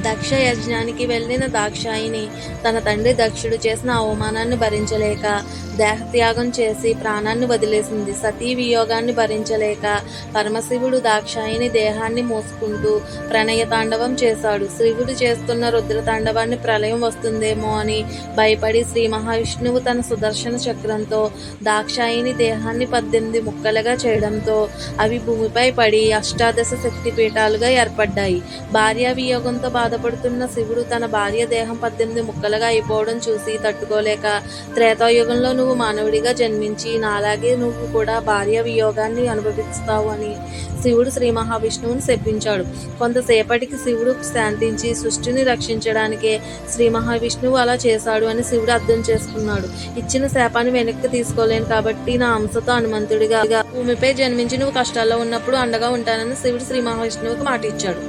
దక్ష యజ్ఞానికి వెళ్ళిన దాక్షాయిని తన తండ్రి దక్షుడు చేసిన అవమానాన్ని భరించలేక దేహత్యాగం చేసి ప్రాణాన్ని వదిలేసింది. సతీ వియోగాన్ని భరించలేక పరమశివుడు దాక్షాయిని దేహాన్ని మోసుకుంటూ ప్రణయ తాండవం చేశాడు. శివుడు చేస్తున్న రుద్రతాండవాన్ని ప్రళయం వస్తుందేమో అని భయపడి శ్రీ మహావిష్ణువు తన సుదర్శన చక్రంతో దాక్షాయిని దేహాన్ని 18 ముక్కలుగా చేయడంతో అవి భూమిపై పడి అష్టాదశ శక్తి పీఠాలుగా ఏర్పడ్డాయి. భార్యా వియోగంతో బాధపడుతున్న శివుడు తన భార్య దేహం 18 ముక్కలుగా అయిపోవడం చూసి తట్టుకోలేక త్రేతాయుగంలో నువ్వు మానవుడిగా జన్మించి నాలాగే నువ్వు కూడా భార్య వియోగాన్ని అనుభవిస్తావు అని శివుడు శ్రీ మహావిష్ణువుని శపించాడు. కొంతసేపటికి శివుడు శాంతించి సృష్టిని రక్షించడానికే శ్రీ మహావిష్ణువు అలా చేశాడు అని శివుడు అర్థం చేసుకున్నాడు. ఇచ్చిన శాపాన్ని వెనక్కి తీసుకోలేను కాబట్టి నా అంశతో హనుమంతుడిగా భూమిపై జన్మించి నువ్వు కష్టాల్లో ఉన్నప్పుడు అండగా ఉంటానని శివుడు శ్రీ మహావిష్ణువుకి మాట ఇచ్చాడు.